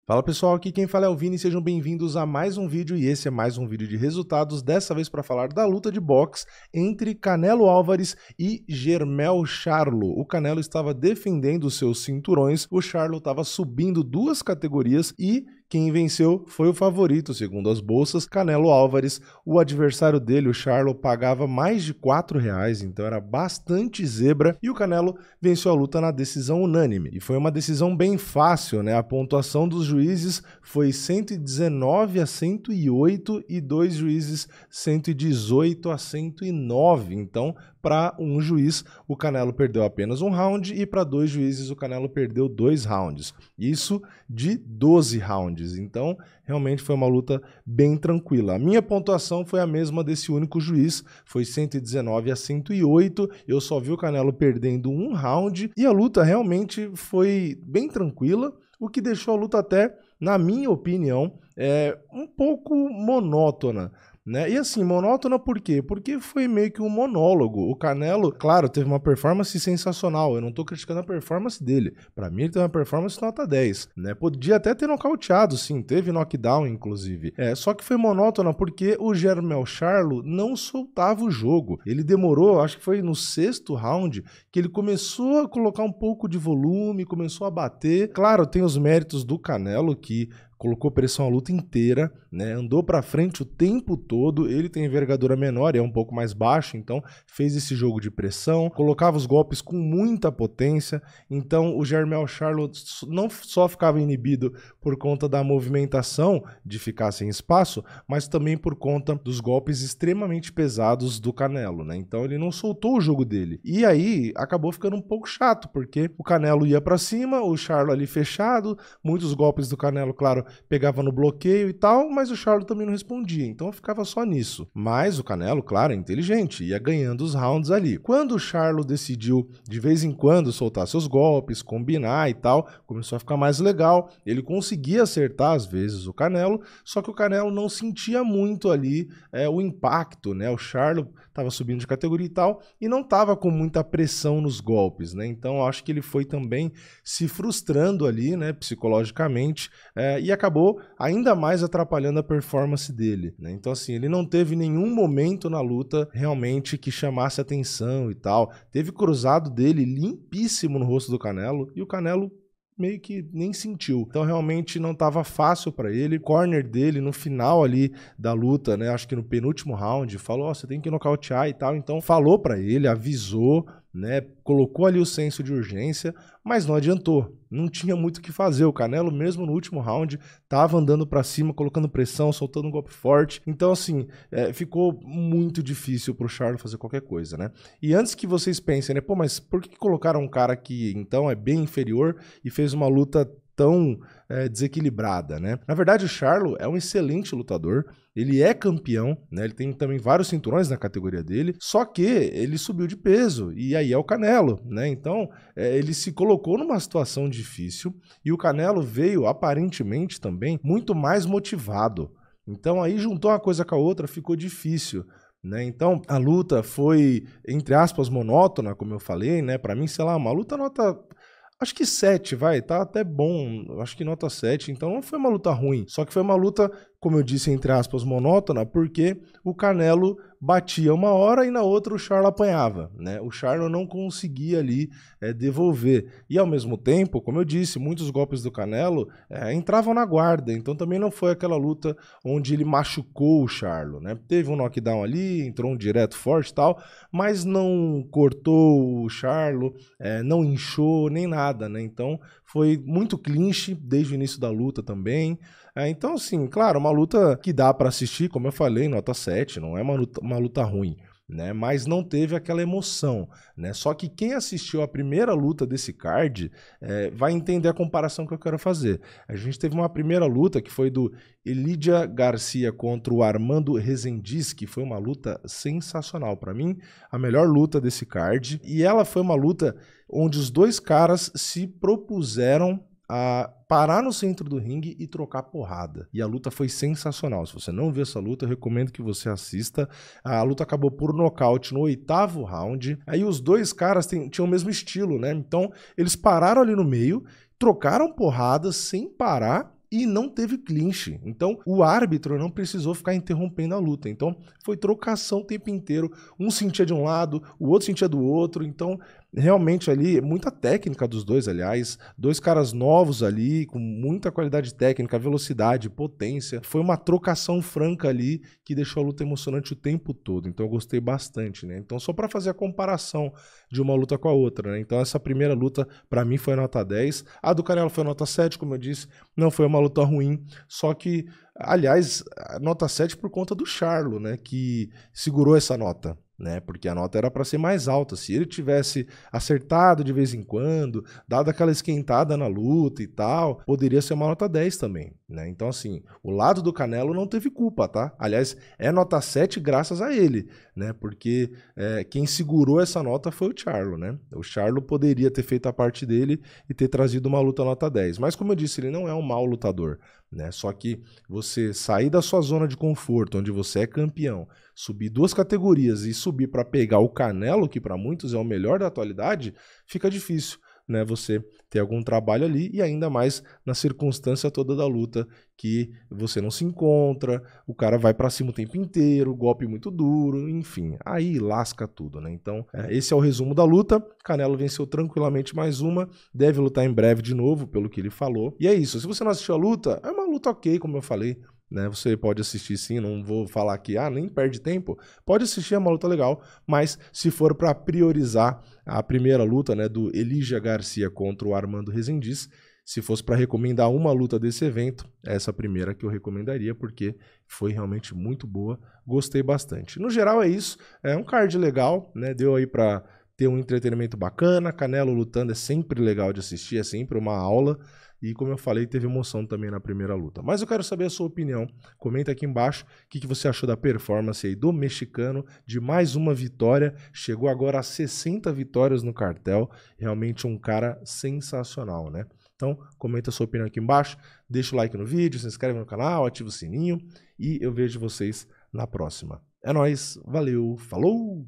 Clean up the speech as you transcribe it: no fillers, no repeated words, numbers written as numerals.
Fala pessoal, aqui quem fala é o Vini, sejam bem-vindos a mais um vídeo e esse é mais um vídeo de resultados, dessa vez para falar da luta de boxe entre Canelo Álvares e Jermell Charlo. O Canelo estava defendendo os seus cinturões, o Charlo estava subindo 2 categorias e quem venceu foi o favorito, segundo as bolsas, Canelo Álvares. O adversário dele, o Charlo, pagava mais de R$4, então era bastante zebra. E o Canelo venceu a luta na decisão unânime. E foi uma decisão bem fácil, né? A pontuação dos juízes foi 119 a 108 e 2 juízes 118 a 109. Então, para um juiz, o Canelo perdeu apenas um round e para 2 juízes, o Canelo perdeu 2 rounds. Isso de 12 rounds. Então, realmente foi uma luta bem tranquila. A minha pontuação foi a mesma desse único juiz, foi 119 a 108. Eu só vi o Canelo perdendo um round e a luta realmente foi bem tranquila, o que deixou a luta até, na minha opinião, um pouco monótona. Né? E assim, monótona por quê? Porque foi meio que um monólogo. O Canelo, claro, teve uma performance sensacional. Eu não tô criticando a performance dele. Pra mim, ele teve uma performance nota 10. Né? Podia até ter nocauteado, sim. Teve knockdown, inclusive. Só que foi monótona porque o Jermell Charlo não soltava o jogo. Ele demorou, acho que foi no 6º round, que ele começou a colocar um pouco de volume, começou a bater. Claro, tem os méritos do Canelo, que colocou pressão a luta inteira, né? Andou para frente o tempo todo. Ele tem envergadura menor e é um pouco mais baixo, então fez esse jogo de pressão, colocava os golpes com muita potência. Então o Jermell Charlo não só ficava inibido por conta da movimentação de ficar sem espaço, mas também por conta dos golpes extremamente pesados do Canelo, né? Então ele não soltou o jogo dele. E aí acabou ficando um pouco chato, porque o Canelo ia para cima, o Charlo ali fechado, muitos golpes do Canelo, claro, pegava no bloqueio e tal, mas o Charlo também não respondia, então ficava só nisso. Mas o Canelo, claro, é inteligente, ia ganhando os rounds ali. Quando o Charlo decidiu, de vez em quando, soltar seus golpes, combinar e tal, começou a ficar mais legal, ele conseguia acertar às vezes o Canelo, só que o Canelo não sentia muito ali o impacto, né? O Charlo estava subindo de categoria e tal, e não estava com muita pressão nos golpes, né? Então acho que ele foi também se frustrando ali, né, psicologicamente, e acabou ainda mais atrapalhando a performance dele, né? Então assim, ele não teve nenhum momento na luta realmente que chamasse atenção e tal. Teve cruzado dele limpíssimo no rosto do Canelo e o Canelo meio que nem sentiu. Então realmente não estava fácil para ele. O corner dele no final ali da luta, né, acho que no penúltimo round, falou, você tem que nocautear e tal. Então falou para ele, avisou, né, colocou ali o senso de urgência, mas não adiantou. Não tinha muito o que fazer. O Canelo, mesmo no último round, estava andando para cima, colocando pressão, soltando um golpe forte. Então, assim, ficou muito difícil para o Charlo fazer qualquer coisa, né? E antes que vocês pensem, né, pô, mas por que colocaram um cara que, então, é bem inferior e fez uma luta tão desequilibrada, né? Na verdade, o Charlo é um excelente lutador, ele é campeão, né? Ele tem também vários cinturões na categoria dele, só que ele subiu de peso, e aí é o Canelo, né? Então, ele se colocou numa situação difícil, e o Canelo veio, aparentemente também, muito mais motivado. Então, aí juntou uma coisa com a outra, ficou difícil. Né? Então, a luta foi, entre aspas, monótona, como eu falei, né? Para mim, sei lá, uma luta nota... acho que 7, vai, tá até bom, acho que nota 7, então não foi uma luta ruim, só que foi uma luta, como eu disse, entre aspas, monótona, porque o Canelo batia uma hora e na outra o Charlo apanhava, né? O Charlo não conseguia ali devolver, e ao mesmo tempo, como eu disse, muitos golpes do Canelo entravam na guarda, então também não foi aquela luta onde ele machucou o Charlo, né? Teve um knockdown ali, entrou um direto forte e tal, mas não cortou o Charlo, não inchou, nem nada, né? Então foi muito clinch desde o início da luta também. Então, assim, claro, uma luta que dá para assistir, como eu falei, nota 7, não é uma luta ruim, né? Mas não teve aquela emoção, né? Só que quem assistiu a primeira luta desse card vai entender a comparação que eu quero fazer. A gente teve uma primeira luta que foi do Elidia Garcia contra o Armando Resendiz, que foi uma luta sensacional. Para mim, a melhor luta desse card. E ela foi uma luta onde os dois caras se propuseram a parar no centro do ringue e trocar porrada. E a luta foi sensacional. Se você não viu essa luta, eu recomendo que você assista. A luta acabou por nocaute no 8º round. Aí os dois caras tinham o mesmo estilo, né? Então, eles pararam ali no meio, trocaram porradas sem parar e não teve clinch. Então, o árbitro não precisou ficar interrompendo a luta. Então, foi trocação o tempo inteiro. Um sentia de um lado, o outro sentia do outro. Então, realmente ali, muita técnica dos dois, aliás. Dois caras novos ali, com muita qualidade técnica, velocidade, potência. Foi uma trocação franca ali que deixou a luta emocionante o tempo todo. Então, eu gostei bastante, né? Então, só para fazer a comparação de uma luta com a outra, né? Então, essa primeira luta, para mim, foi nota 10. A do Canelo foi nota 7, como eu disse. Não foi uma luta ruim, só que, aliás, nota 7 por conta do Charlo, né, que segurou essa nota, né, porque a nota era para ser mais alta. Se ele tivesse acertado de vez em quando, dado aquela esquentada na luta e tal, poderia ser uma nota 10 também, né. Então, assim, o lado do Canelo não teve culpa, tá? Aliás, é nota 7 graças a ele, né, porque quem segurou essa nota foi o Charlo, né. O Charlo poderia ter feito a parte dele e ter trazido uma luta nota 10, mas como eu disse, ele não é um mau lutador, né? Só que você sair da sua zona de conforto, onde você é campeão, subir 2 categorias e subir para pegar o Canelo, que para muitos é o melhor da atualidade, fica difícil, né? Você ter algum trabalho ali, e ainda mais na circunstância toda da luta, que você não se encontra, o cara vai para cima o tempo inteiro, golpe muito duro, enfim, aí lasca tudo, né? Então, esse é o resumo da luta. Canelo venceu tranquilamente mais uma, deve lutar em breve de novo, pelo que ele falou. E é isso, se você não assistiu a luta, é uma luta ok, como eu falei, né? Você pode assistir sim, não vou falar que nem perde tempo, pode assistir, é uma luta legal, mas se for para priorizar a primeira luta, né, do Elijah Garcia contra o Armando Rezendiz, se fosse para recomendar uma luta desse evento, essa primeira que eu recomendaria, porque foi realmente muito boa, gostei bastante. No geral é isso, é um card legal, né, deu aí para ter um entretenimento bacana. Canelo lutando é sempre legal de assistir, é sempre uma aula. E como eu falei, teve emoção também na primeira luta. Mas eu quero saber a sua opinião. Comenta aqui embaixo o que você achou da performance aí do mexicano, de mais uma vitória. Chegou agora a 60 vitórias no cartel. Realmente um cara sensacional, né? Então, comenta a sua opinião aqui embaixo. Deixa o like no vídeo, se inscreve no canal, ativa o sininho. E eu vejo vocês na próxima. É nóis, valeu, falou!